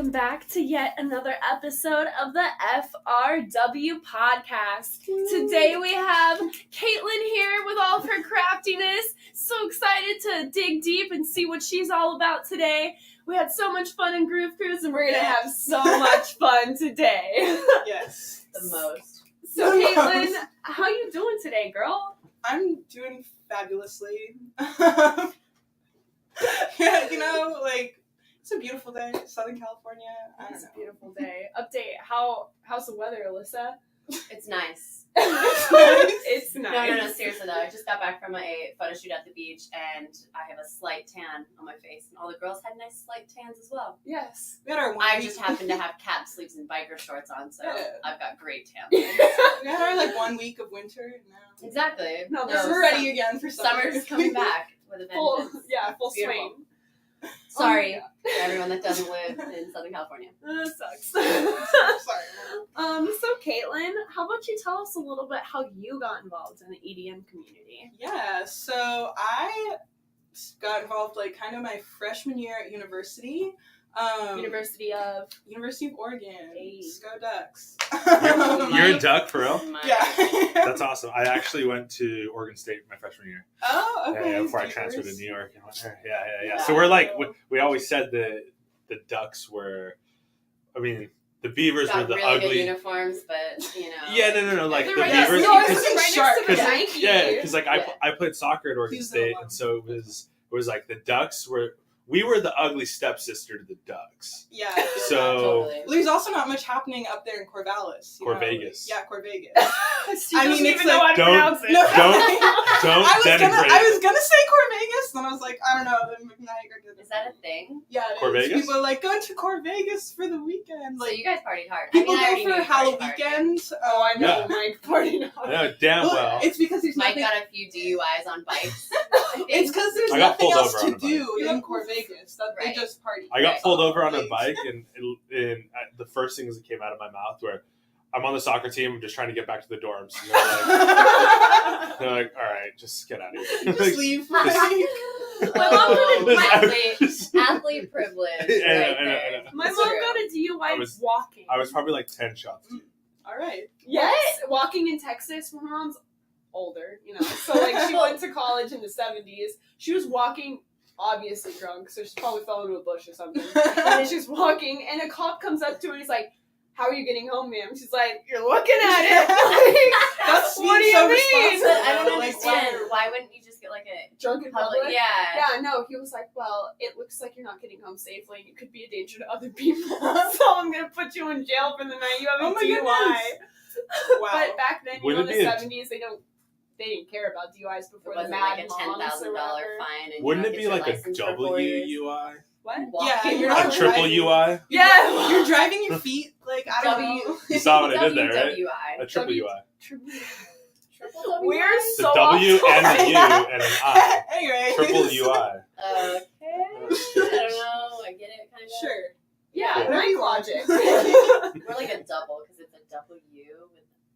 welcome back to yet another episode of the FRW podcast. Today we have Caitlyn here with all of her craftiness. So excited to dig deep and see what she's all about today. We had so much fun in Groove Cruise and we're going to have so much fun today. Yes. The most. So Caitlyn, how you doing today, girl? I'm doing fabulously. Yeah, it's a beautiful day, Southern California. It's a beautiful day. Update, how's the weather, Alyssa? It's nice. It's nice. No, seriously though. I just got back from a photo shoot at the beach and I have a slight tan on my face. And all the girls had nice slight tans as well. Yes. We had our I just happen to have cap sleeves and biker shorts on, so I've got great tan. We had our 1 week of winter now. Exactly. No, We're ready again for summer. Summer's coming back with a vengeance. Full Beautiful. swing. Sorry, to everyone that doesn't live in Southern California. That sucks. Sorry. So Caitlyn, how about you tell us a little bit how you got involved in the EDM community? Yeah, so I got involved kind of my freshman year at university. University of Oregon. Hey. Go Ducks. You're a duck for real? Yeah. That's awesome. I actually went to Oregon State my freshman year. Oh, okay. Yeah, before I transferred to New York and went there. Yeah. So we're we always said the Ducks were, the Beavers Got were the really ugly. good uniforms, but Yeah, no. Like They're the right Beavers. next to the Nike. Because I played soccer at Oregon State, and so it was like the Ducks were. We were the ugly stepsister to the Ducks. Yeah. So totally. There's also not much happening up there in Corvallis. Corvegas. Yeah, Corvegas. She doesn't even know how to Don't- pronounce it. No. Don't I was denigrate. gonna say Corvegas, then I was like, I don't know. Then McNiagara did it. Is that a thing? Yeah, it is. Corvegas? People are going to Corvegas for the weekend. So you guys partied hard. People I already go knew for you partied Halloween. hard. Oh, I know, Yeah. Mike partying hard. Yeah, damn well. It's because there's Mike nothing. got a few DUIs on bikes. It's because there's I got nothing pulled else over on to a do bike. in Corvegas. They Right. just party. I got Right. pulled over on a bike, and the first things that came out of my mouth were, I'm on the soccer team, I'm just trying to get back to the dorms. And they're like, all right, just get out of here. Just leave. My mom got a Athlete privilege. I Right know. there. My That's mom true. got a DUI I was- walking. I was probably like 10 shots. All right. Yes, walking in Texas. My mom's older, so she went to college in the 70s. She was walking, obviously drunk, so she probably fell into a bush or something. And then she's walking, and a cop comes up to her and he's like, "How are you getting home, ma'am?" She's like, "You're looking at it." That's What do being you so mean? responsible. But I don't Like, understand. Why wouldn't you just get a Drunk in public? public? Yeah. Yeah, no, he was like, "Well, it looks like you're not getting home safely and you could be a danger to other people. So I'm going to put you in jail for the night you have Oh a my DUI. goodness. Wow. But back then, Wouldn't in it be the a- 70s, they didn't care about DUIs It before the wasn't Mad like a Moms or $10,000 whatever. fine. And Wouldn't you it don't be get your like a license for 4 years. WUI? What? Yeah, you're A not triple driving. UI? Yeah. You're driving your feet. I don't know. You saw what I did there, right? WWI. A triple UI. Triple WI? We're The so W off and a topic. U and an I. Anyway. Triple UI. Okay. I don't know. I get it, kind of. Sure. Yeah, Cool. Mike logic. We're like a double because it's a W.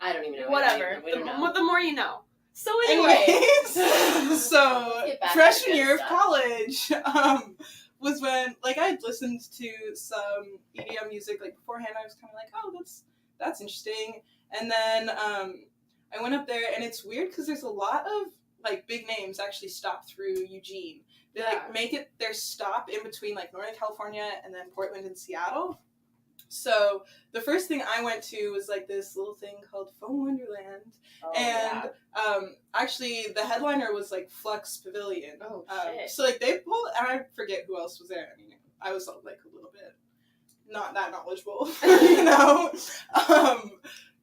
I don't even know. Whatever. We don't know. The more you know. So anyway. Anyways, so Get back to freshman good year of stuff. college was when I had listened to some EDM music beforehand. I was kind of like, oh, that's interesting. And then I went up there, and it's weird because there's a lot of big names actually stop through Eugene. They make it their stop in between Northern California and then Portland and Seattle. So the first thing I went to was this little thing called Foam Wonderland. Oh, And actually the headliner was Flux Pavilion. Oh, shit. So they pulled, and I forget who else was there. I mean, I was a little bit not that knowledgeable,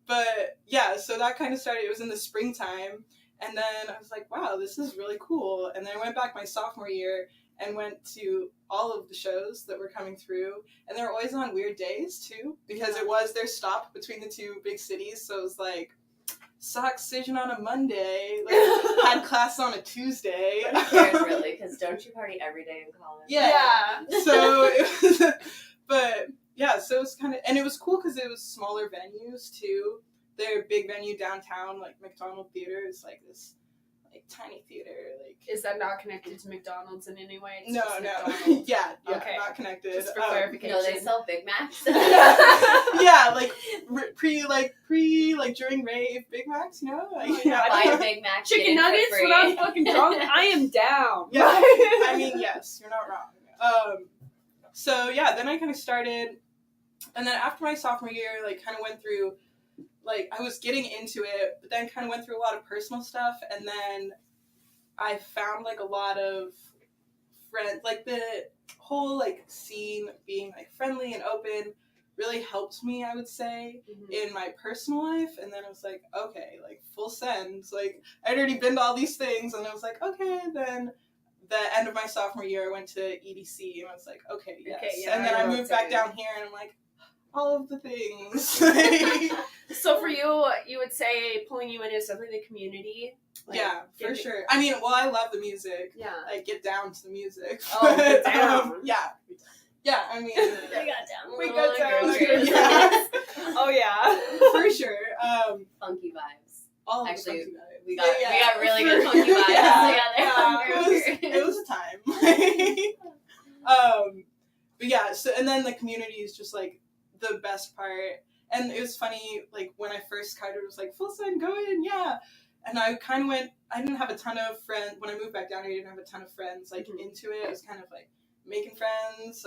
but yeah, so that kind of started. It was in the springtime, and then I was like, wow, this is really cool. And then I went back my sophomore year and went to all of the shows that were coming through, and they were always on weird days too, because it was their stop between the two big cities. So it was saw Excision on a Monday, had class on a Tuesday. Who cares really? Because don't you party every day in college? Yeah. So it was, but yeah, so it was kind of, and it was cool because it was smaller venues too. Their big venue downtown, McDonald Theater, is this like tiny theater. Like, Is that not connected to McDonald's in any way? It's no, just no, McDonald's. yeah, Okay. not connected. Just for clarification. No, they sell Big Macs. Yeah, like during Rave Big Macs, you know? Like, Oh, yeah. Buy a Big Mac. Chicken nuggets for free. when I'm fucking drunk. I am down. Yeah, I mean, yes, you're not wrong. So yeah, then I kind of started, and then after my sophomore year, like kind of went through, like I was getting into it, but then kind of went through a lot of personal stuff, and then I found like a lot of friends, like the whole like scene being like friendly and open really helped me, I would say, in my personal life. And then I was like, okay, like full send. Like I'd already been to all these things, and I was like, okay, then the end of my sophomore year I went to EDC, and I was like, okay, yes. Okay, yeah, and then I moved back down here, and I'm like, all of the things. So for you, you would say pulling you in is definitely the community? Like, yeah, for sure. I mean, well, I love the music. Yeah. I get down to the music. Oh, get down. Yeah. Yeah, I mean. We got down. We got down. Girl trip. Yeah. Oh, yeah. For sure. Funky vibes. All of Actually, the funky vibes. We got really good For- funky vibes yeah, together. it was a time. But yeah, so, and then the community is just like the best part. And it was funny, like when I first kind of was like, full send, go in, yeah. And I kind of went, I didn't have a ton of friends, when I moved back down here, I didn't have a ton of friends, like, into it. I was kind of, like, making friends,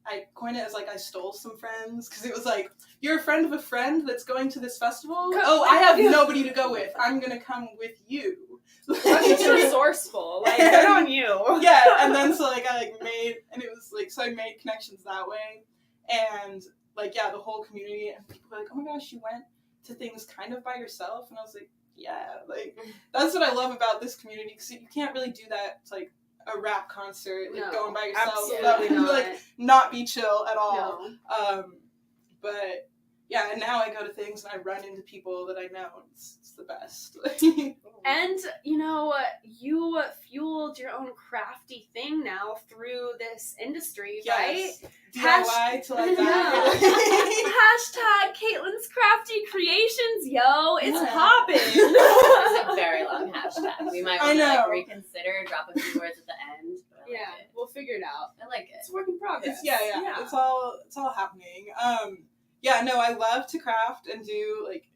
I coined it as, like, I stole some friends, because it was like, you're a friend of a friend that's going to this festival? Oh, I have nobody to go with. I'm gonna come with you. That's resourceful. Like, good on you. Yeah, and then so, like, I, like, made, and it was, like, so I made connections that way, and, like, yeah, the whole community, and people were like, oh my gosh, you went to things kind of by yourself, and I was like, yeah, like, that's what I love about this community, because you can't really do that to, like, a rap concert, like, No, going by yourself. absolutely That would, not. like, not be chill at all. No. But, yeah, and now I go to things and I run into people that I know. It's the best. And, you know, you fueled your own crafty thing now through this industry, right? DIY till I die. Hashtag Caitlyn's Crafty Creations, yo. It's Yeah. popping. It's a very long hashtag. We might I want to like know. reconsider, drop a few words at the end. But I like Yeah, it. we'll figure it out. I like it. It's a work in progress. It's, yeah. It's all happening. Yeah, no, I love to craft and do, like,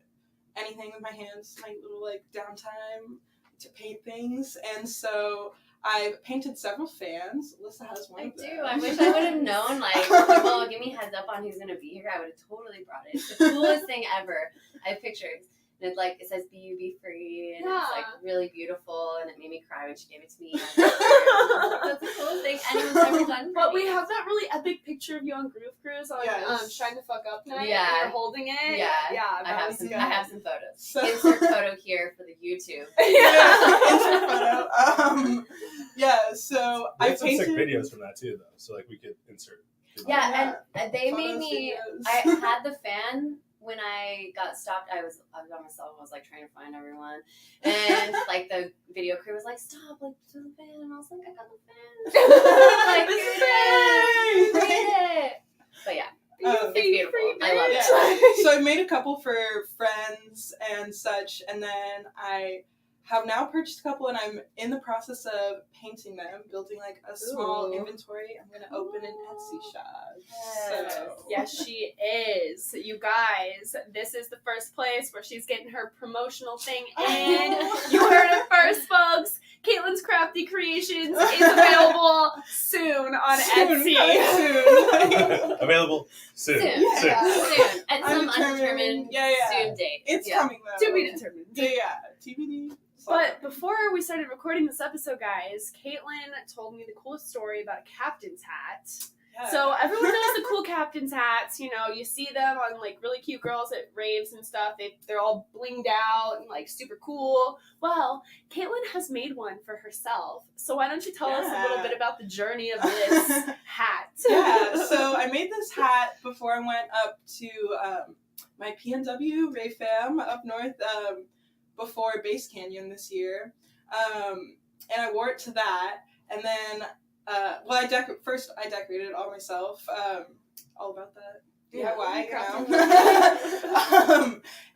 anything with my hands, my little, like, downtime to paint things. And so I've painted several fans. Alyssa has one I of them. do. I wish I would have known, like, people give me heads up on who's going to be here. I would have totally brought it. It's the coolest thing ever. I have pictures. And it's like, it says be you, be free. And it's like really beautiful. And it made me cry when she gave it to me. That's the coolest thing anyone's ever done for But me. we have that really epic picture of you on Groove Cruise on Yes. Shine the Fuck Up night. Yeah. And you're holding it. Yeah. Yeah. I that have was some. good. I have some photos. So- Insert photo here for the YouTube. Insert photo. Yeah, so We I had some sick painted videos from that too, though. So like we could insert. Yeah, and they Photos, made me. videos. I had the fan when I got stopped. I was by myself. I was like trying to find everyone, and like the video crew was like, "Stop! Like to the fan," and I was like, "I got the fan." Like, This is read it. But yeah, it's beautiful. I love Yeah. it. So I made a couple for friends and such, and then I have now purchased a couple, and I'm in the process of painting them, building like a small Ooh. inventory. I'm gonna open an Etsy shop. Yes. So Yes, she is. You guys, this is the first place where she's getting her promotional thing in. You heard it first, folks. Caitlin's Crafty Creations is available soon on Etsy. Soon. Available soon. Soon. Soon. Soon. At some Undetermined- undetermined yeah. soon date. It's Yeah. coming though. To be determined. Yeah. TBD. But before we started recording this episode, guys, Caitlyn told me the coolest story about a captain's hat. Yeah. So everyone knows the cool captain's hats. You know, you see them on like really cute girls at raves and stuff. They're all blinged out and like super cool. Well, Caitlyn has made one for herself. So why don't you tell us a little bit about the journey of this hat? Yeah, so I made this hat before I went up to my PNW Rave fam up north before Base Canyon this year. And I wore it to that. And then, I decorated it all myself. All about that. DIY, Yeah.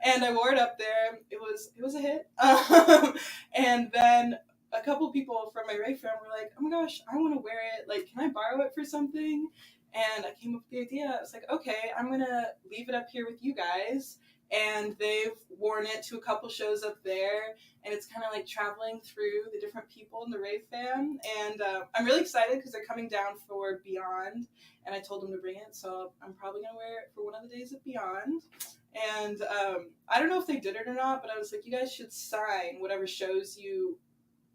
And I wore it up there. It was a hit. And then a couple people from my Rave fam were like, oh my gosh, I want to wear it. Like, can I borrow it for something? And I came up with the idea. I was like, okay, I'm going to leave it up here with you guys. And they've worn it to a couple shows up there. And it's kind of like traveling through the different people in the Rave fam. And I'm really excited because they're coming down for Beyond. And I told them to bring it. So I'm probably going to wear it for one of the days of Beyond. And I don't know if they did it or not, but I was like, you guys should sign whatever shows you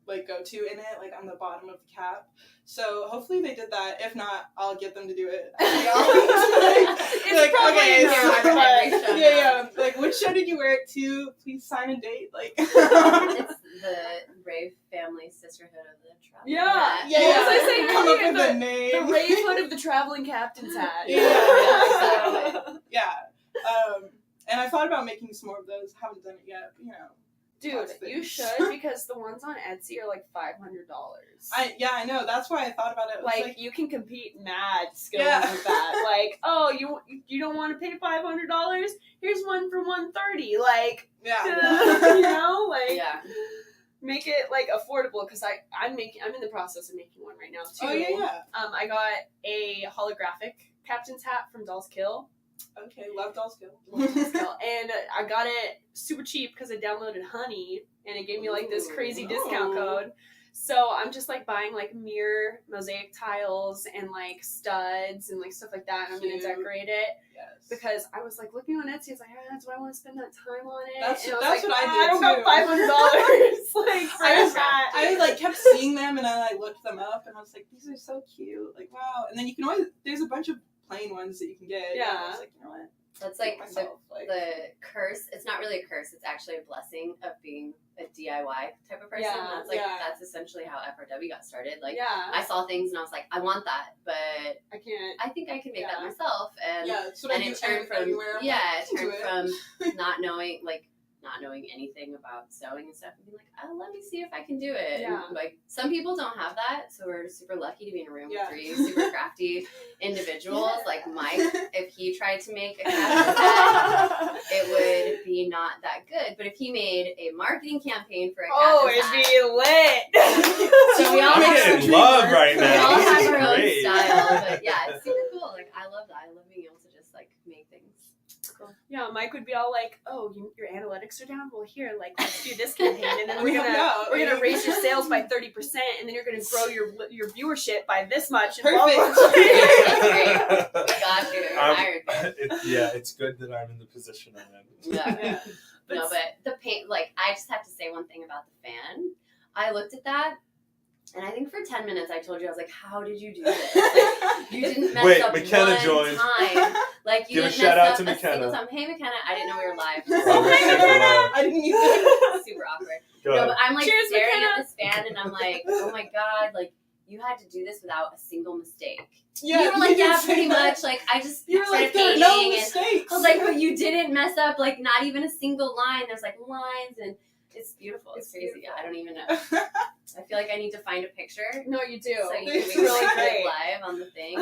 like go to in it, like on the bottom of the cap. So hopefully they did that. If not, I'll get them to do it. It's probably okay, yeah. Like, which show did you wear it to? Please sign a date. Like, It's the Rave family sisterhood of the travel. Yeah. yeah. Well, as I say, Come up you're with a name. the Rave hood of the traveling captain's hat. Yeah, exactly. Yeah. And I thought about making some more of those. Haven't done it yet, but, you know. Dude, you should, because the ones on Etsy are like $500. I know. That's why I thought about it. Like, you can compete mad skills Yeah. with that. Like, oh, you don't want to pay $500? Here's one for $130. Like, yeah. you know, like, Yeah. make it like affordable. Because I'm in the process of making one right now too. Oh yeah. I got a holographic captain's hat from Doll's Kill. Okay, love Doll's Kill. And I got it super cheap because I downloaded Honey, and it gave me like this crazy discount code. So I'm just like buying like mirror mosaic tiles and like studs and like stuff like that, and I'm gonna decorate it. Yes. Because I was like looking on Etsy, I was like, do I want to spend that time on it? That's and I was what like, I did I don't too. got $500 like for that. I like kept seeing them, and I looked them up, and I was like, these are so cute. Like, wow. And then you can always, there's a bunch of plain ones that you can get. Yeah. And I was like, you know what? That's like Myself, the curse. It's not really a curse. It's actually a blessing of being a DIY type of person. Yeah, That's like yeah. that's essentially how FRW got started. Like Yeah. I saw things and I was like, I want that, but I can't. I think I can make that Yeah. myself. And Yeah, that's what and I do it turned from everywhere. I'm it like, turned into from not knowing anything about sewing and stuff, and being like, oh, let me see if I can do it. Yeah. And, like, some people don't have that, so we're super lucky to be in a room Yeah. with 3 super crafty individuals. Yeah. Like Mike, if he tried to make a captain's hat, it would be not that good. But if he made a marketing campaign for a captain's hat, it'd be lit. so we all I'm have getting our, love right we all now. This have is our own great. style. But yeah, it's super cool. Like, I love that. I love being able to just like make things. Cool. Yeah, Mike would be all like, "Oh, your analytics are down. Well, here, like, let's do this campaign, and then We we're help out. gonna raise your sales by 30%, and then you're gonna grow your viewership by this much." And Perfect. blah, blah, blah. We got you. Hired. It's good that I'm in the position I'm in. Yeah. But No, but the paint, like, I just have to say one thing about the fan. I looked at that, and I think for 10 minutes I told you, I was like, how did you do this? Like, you didn't mess Wait, up McKenna one joined. time. Like, you Give a didn't shout mess out up to a McKenna. single time. Hey, McKenna, I didn't know we were live. Oh, hey, McKenna! I didn't either. Super awkward. Go No, ahead. but I'm like Cheers, staring McKenna. at this fan, and I'm like, oh my god, like, you had to do this without a single mistake. Yeah, you were like, did yeah, say pretty that. much. Like, I just You were started like, there are painting, no and mistakes. I was like, but you didn't mess up, like, not even a single line. There's, like, lines, and it's beautiful. It's crazy. beautiful. I don't even know. I feel like I need to find a picture No, you do. so you It's can really like, great. it live on the thing.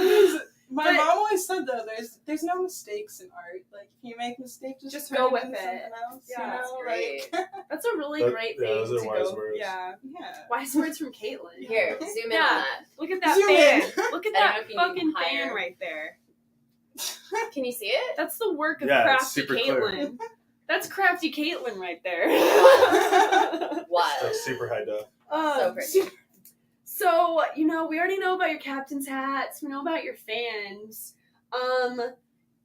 My But- mom always said though, there's no mistakes in art. Like if you make mistakes, Just turn go it with into it. something else. Yeah, you That's know, great. like That's a really That- great yeah, thing those are to wise go. words. Yeah. yeah. Wise words from Caitlyn. Here, zoom in Yeah. on that. Look at that Zoom fan. in. Look at I don't know that if you fucking need higher. fan right there. Can you see it? That's the work of Yeah, it's crafty super clear. Caitlyn. That's crafty Caitlyn right there. What? That's super high def. So pretty. So, you know, we already know about your captain's hats. We know about your fans.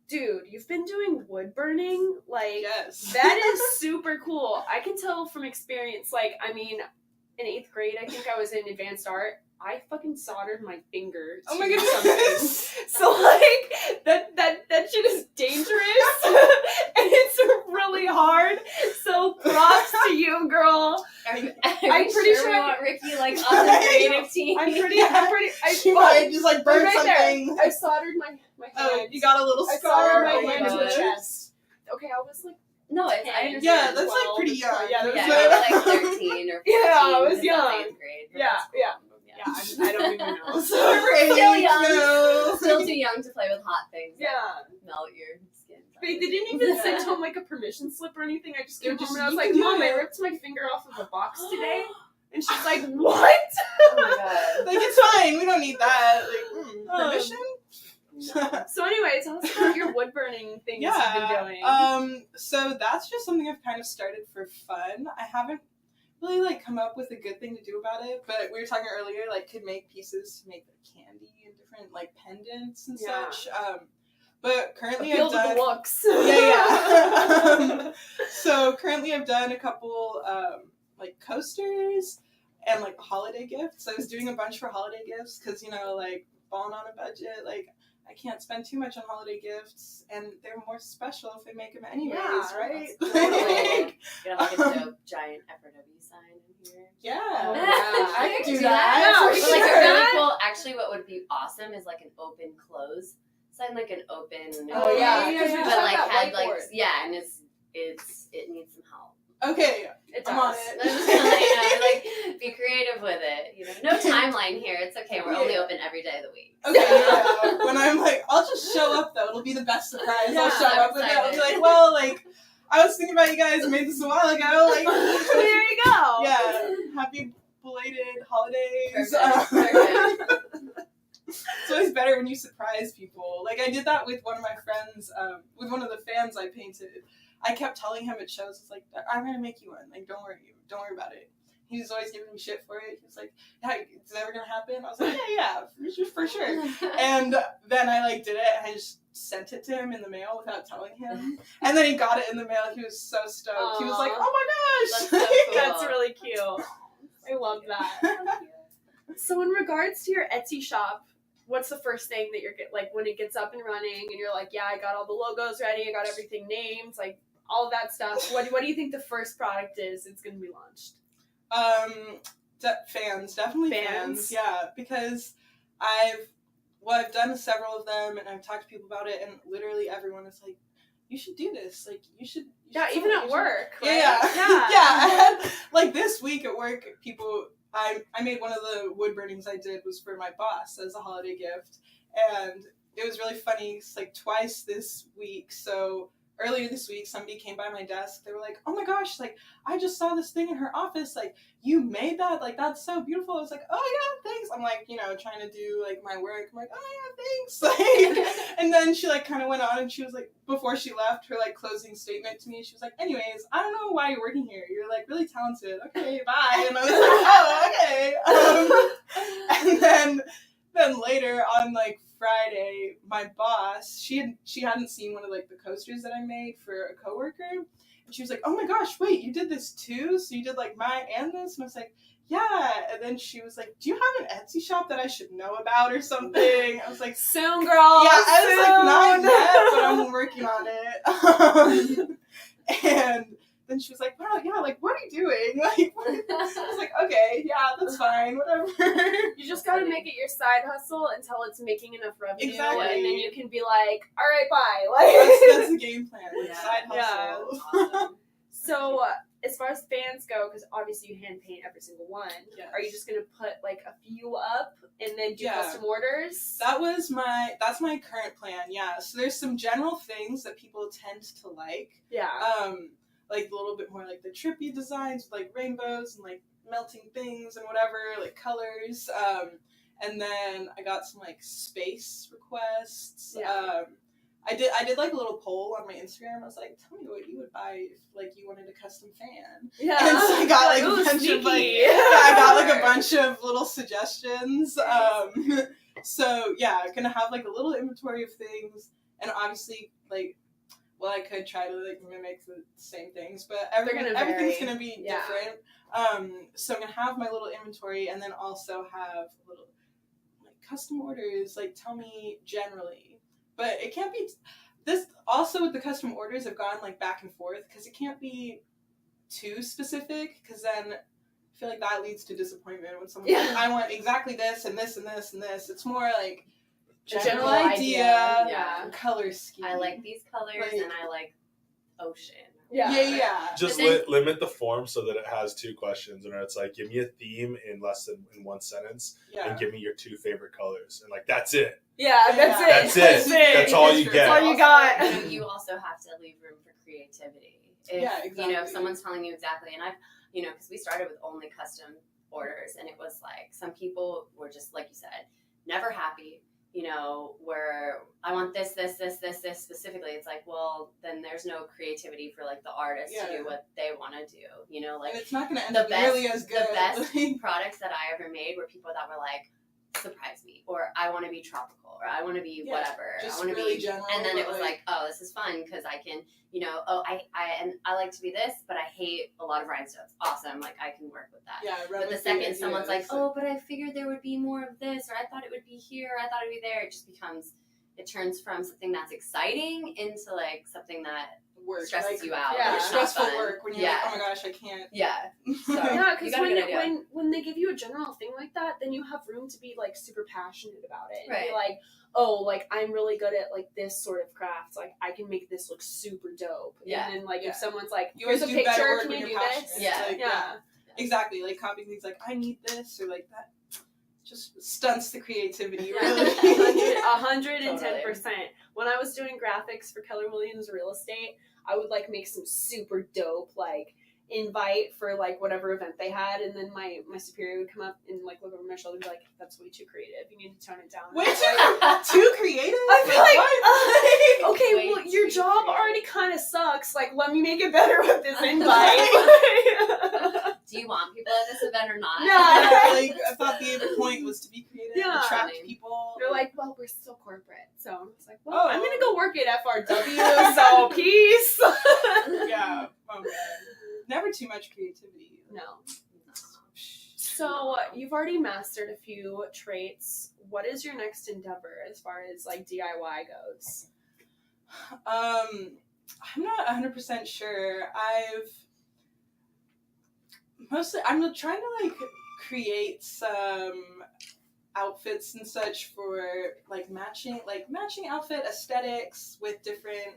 Dude, you've been doing wood burning. Like, Yes. that is super cool. I can tell from experience. Like, I mean, in 8th grade, I think I was in advanced art. I fucking soldered my finger to Oh my do goodness. something. So, like, that shit is dangerous. And it's really hard. So, props to you, girl. Are we I'm pretty sure we want Ricky like on the creative team. She might just like burn right there. something. I soldered my hand. Oh, you got a little I scar. soldered my Oh my hand to the God. chest. Okay, I was like, No, it's I 10. understand. Yeah, that's like 12, pretty young. Yeah, that was Yeah, like- I was like 13 or 14. Yeah, I was because young. that's 8th grade. but Yeah, that's cool. yeah, I don't even know. Sorry, Still young. no. Still too young to play with hot things. Yeah. melt your skin. Wait, they didn't even Yeah. send home like a permission slip or anything. I just came They're home just, and I was "You like, can do Mom, I it." ripped my finger off of a box today. And she's like, what? Oh my god. Like, it's fine. We don't need that. Like, permission? So anyway, tell us about your wood burning things you've been doing. So that's just something I've kind of started for fun. I haven't really like come up with a good thing to do about it, but we were talking earlier, like could make pieces to make like candy and different like pendants and Yeah. such. But currently Appeal I've to done the looks. yeah. So currently I've done a couple like coasters and like holiday gifts. I was doing a bunch for holiday gifts because like falling on a budget, like I can't spend too much on holiday gifts, and they're more special if I make them anyways, Yeah, right? That's cool. Get like a dope giant FRW sign in here. Yeah, Oh, yeah. I can do that. that. No, for we But can like do a really that. cool. Actually, what would be awesome is like an open close sign, like an open. Oh, yeah, because we But just like have that had like whiteboard. and it needs some help. Okay, It I'm on does. it. I'm just gonna like be creative with it. No timeline here. It's okay. We're only Yeah. open every day of the week. Okay, yeah. When I'm like, I'll just show up though. It'll be the best surprise. Yeah, I'll show I'm up with it. I'll be excited. like, well, like, I was thinking about you guys. I made this a while ago. Like, There you go. yeah, happy belated holidays. Perfect. It's always better when you surprise people. Like I did that with one of my friends, with one of the fans I painted. I kept telling him at shows, it's like, I'm gonna make you one. Like, don't worry about it. He was always giving me shit for it. He was like, hey, is that ever gonna happen? I was like, yeah, for sure. And then I like did it, and I just sent it to him in the mail without telling him. And then he got it in the mail. He was so stoked. He was like, Aw. oh my gosh. That's so cool. That's really cute. I love that. So in regards to your Etsy shop, what's the first thing that like when it gets up and running and you're like, yeah, I got all the logos ready, I got everything named, like all of that stuff. What do you think the first product is it's going to be launched? Definitely fans. Yeah, because I've done several of them, and I've talked to people about it, and literally everyone is like, you should do this. Like, you should. Yeah, even at work. Right? Yeah. I had, like, this week at work, people. I made one of the wood burnings I did was for my boss as a holiday gift, and it was really funny. It's like twice this week. So earlier this week, somebody came by my desk. They were like, "Oh my gosh! Like, I just saw this thing in her office. Like, you made that? Like, that's so beautiful." I was like, "Oh yeah, thanks." I'm like, trying to do like my work. I'm like, "Oh yeah, thanks." Like, and then she like kind of went on, and she was like, before she left, her like closing statement to me, she was like, "Anyways, I don't know why you're working here. You're like really talented. Okay, bye." And I was like, "Oh, okay." And then later on like Friday, my boss, she hadn't seen one of like the coasters that I made for a coworker, and she was like, "Oh my gosh, wait, you did this too? So you did like mine and this?" And I was like, "Yeah." And then she was like, "Do you have an Etsy shop that I should know about or something?" I was like, Soon, girl. "Yeah." I was like, "Not soon. yet, but I'm working on it." And then she was like, "Wow, yeah, like what are you doing?" Like, I was like, "Okay, yeah, that's fine, whatever." You just gotta make it your side hustle until it's making enough revenue, Exactly. and then you can be like, "All right, bye." Like, That's the game plan. Like, Yeah. side hustle. Awesome. So, as far as fans go, because obviously you hand paint every single one, Yes. are you just gonna put like a few up and then do Yeah. custom orders? That's my current plan. Yeah. So there's some general things that people tend to like. Yeah. Like a little bit more like the trippy designs, like rainbows and like melting things and whatever, like colors. And then I got some like space requests. Yeah. I did like a little poll on my Instagram. I was like, tell me what you would buy if like you wanted a custom fan. Yeah. And so I got like Ooh, a bunch of like sneaky. I got like a bunch of little suggestions. So yeah, gonna have like a little inventory of things, and obviously like, well, I could try to like mimic the same things, but everything's vary. gonna be Yeah. different. So I'm gonna have my little inventory, and then also have little like custom orders. Like tell me generally, but it can't be this. Also with the custom orders, I've gone like back and forth because it can't be too specific, because then I feel like that leads to disappointment when someone's like, I want exactly this and this and this and this. It's more like general idea, Yeah. color scheme. I like these colors Like- and I like ocean. Yeah. Just But then- limit the form so that it has 2 questions, and it's like, give me a theme in less than in 1 sentence, and give me your 2 favorite colors, and like that's it. Yeah, that's it. That's it. That's all you get. That's all you got. Also, you know, you also have to leave room for creativity. If, exactly. You know, if someone's telling you exactly, and I've, you know, because we started with only custom orders, and it was like some people were just like you said, never happy. You know, where I want this specifically. It's like, well, then there's no creativity for like the artist to do what they want to do. You know, like and it's not going to end up nearly as good. The best products that I ever made were people that were like, surprise me, or I want to be tropical, or I want to be whatever. Just I want to really be general, and then it was like, oh, this is fun because I can, you know, I like to be this, but I hate a lot of rhinestones. Awesome, like I can work with that. Yeah, but the second someone's like, oh, but I figured there would be more of this, or I thought it would be here, or I thought it'd be there, it turns from something that's exciting into like something that stresses you out. Yeah, stressful work when you're like, oh my gosh, I can't. Yeah. So, yeah, because when they give you a general thing like that, then you have room to be like super passionate about it. Right. Be like, oh, like I'm really good at like this sort of craft. Like I can make this look super dope. Yeah. And then like if someone's like, you here's a always do better picture, work can when you you're do passionate. this? Yeah. Like, exactly. Like copying things like I need this or like that. Just stunts the creativity, really. 110%. When I was doing graphics for Keller Williams Real Estate, I would like make some super dope like invite for like whatever event they had, and then my superior would come up and like look over my shoulder and be like, "That's way too creative. You need to tone it down." Way too creative? I'd be like, okay, Way well, your too job creative. already kind of sucks. Like, let me make it better with this invite. Do you want people at this event or not? Yeah. Like, I thought the point was to be creative, attract people. They're like, well, we're still corporate. So I was like, well, Oh. I'm going to go work at FRW, so peace. Yeah. Oh, man. Never too much creativity. No. So you've already mastered a few traits. What is your next endeavor as far as like DIY goes? I'm not 100% sure. I'm trying to like create some outfits and such for like matching outfit aesthetics with different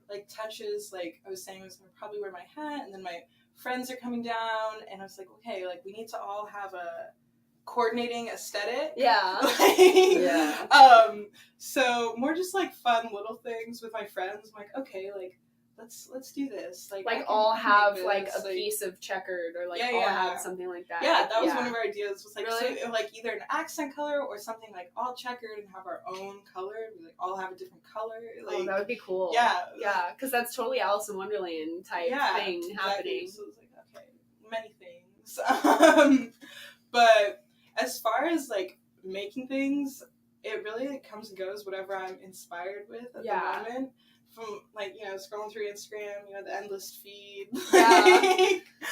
like touches. Like I was saying, I was gonna probably wear my hat, and then my friends are coming down, and I was like, okay, like we need to all have a coordinating aesthetic. Yeah. Yeah. So more just like fun little things with my friends. I'm like, okay, like let's do this. Like all have make like this, a piece of checkered, or like Yeah, all yeah. have something like that. Yeah, that was one of our ideas. Was like Really? so, like either an accent color or something like all checkered and have our own color. We like all have a different color. Like Oh, that would be cool. yeah, Yeah, because that's totally Alice in Wonderland type thing exactly. happening. So it was like, okay, many things. But as far as like making things, it really like, comes and goes whatever I'm inspired with at the moment. From like, you know, scrolling through Instagram, you know, the endless feed. Yeah.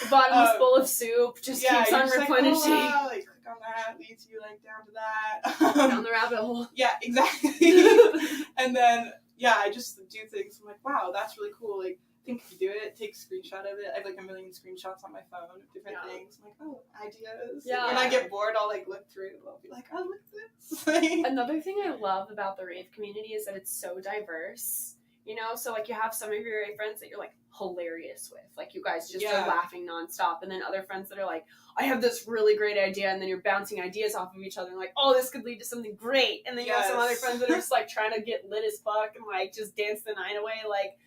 The bottomless bowl of soup just keeps you're on just replenishing. Like, oh, wow, like click on that, leads you like down to that. Down the rabbit hole. Yeah, exactly. And then I just do things. I'm like, wow, that's really cool. Like, I think if you do it, take a screenshot of it. I have like a million screenshots on my phone of different things. I'm like, oh, ideas. Yeah. When I get bored, I'll like look through it. I'll be like, oh, look at this. Another thing I love about the rave community is that it's so diverse. You know, so like you have some of your rave friends that you're like hilarious with. Like you guys just are laughing nonstop. And then other friends that are like, I have this really great idea. And then you're bouncing ideas off of each other and like, oh, this could lead to something great. And then you have some other friends that are just like trying to get lit as fuck and like just dance the night away. Like,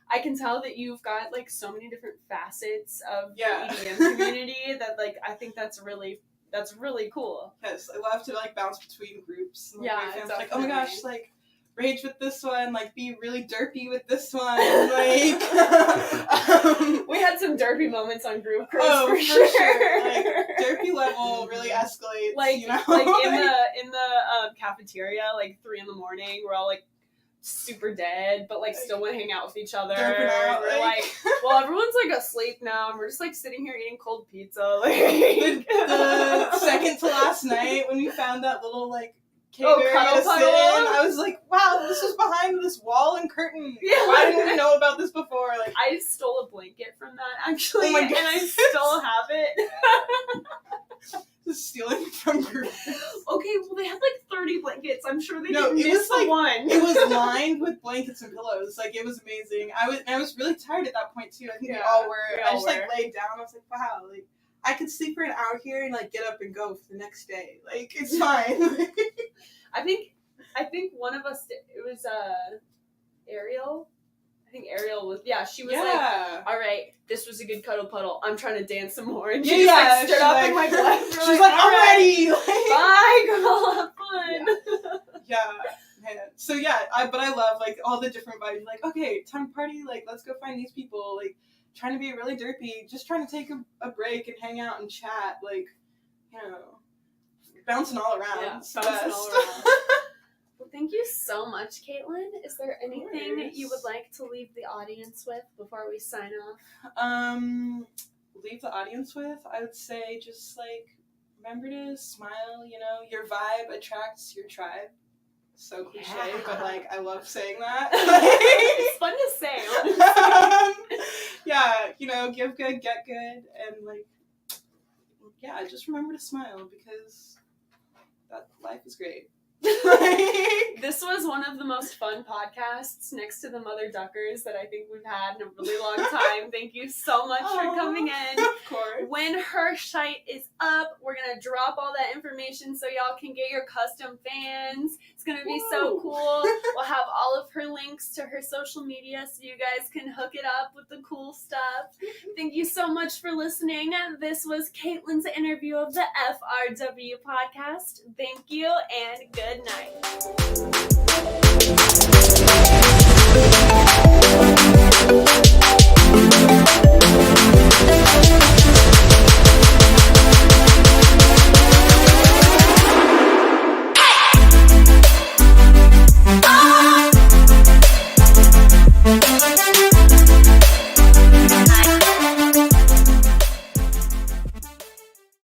I can tell that you've got like so many different facets of the EDM community that like I think that's really cool. Yes, I love to like bounce between groups. And, Yeah, my fans are like, oh definitely. my gosh, like rage with this one, like be really derpy with this one, like. We had some derpy moments on group cruise for for sure. sure. Like derpy level really escalates. Like, you know? like in the cafeteria, like 3 a.m, we're all like super dead, but like still want to hang out with each other. Derping out, We're like, well, everyone's like asleep now, and we're just like sitting here eating cold pizza. Like the second to last night when we found that little like cave area cuddle to sit puddle? in, I was like, wow, this was behind this wall and curtain. Yeah. Why didn't we know about this before? Like, I stole a blanket from that actually, Oh my and I still have it. Just stealing from groups. Okay, well they had like 30 blankets. I'm sure they No, didn't it miss was like one. it was lined with blankets and pillows. Like it was amazing. I was really tired at that point too. I think we Yeah, all were. we I all just like were. laid down. I was like, wow, like I could sleep for an hour here and like get up and go for the next day. Like it's fine. I think one of us it was Ariel. I think Ariel was she was like, all right, this was a good cuddle puddle. I'm trying to dance some more. And she just like stood up and like left. She's like, I'm ready. Like, bye girl, have fun. yeah, man. So yeah, but I love like all the different vibes. Like, okay, time to party. Like, let's go find these people. Like, trying to be really derpy. Just trying to take a break and hang out and chat. Like, you know, bouncing all around. Yeah, It's the bouncing best. all around. Well, thank you so much, Caitlyn. Is there anything course. you would like to leave the audience with before we sign off? Leave the audience with, I would say, just like remember to smile. You know, your vibe attracts your tribe. So cliche, Yeah. but like I love saying that. It's fun to say. Honestly. Yeah, you know, give good, get good, and like, yeah, just remember to smile because that life is great. This was one of the most fun podcasts next to the Mother Duckers that I think we've had in a really long time. Thank you so much for coming in. Of course. When her site is up, we're going to drop all that information so y'all can get your custom fans. It's going to be so cool. We'll have all of her links to her social media so you guys can hook it up with the cool stuff. Thank you so much for listening. This was Caitlyn's interview of the FRW podcast. Thank you and good night.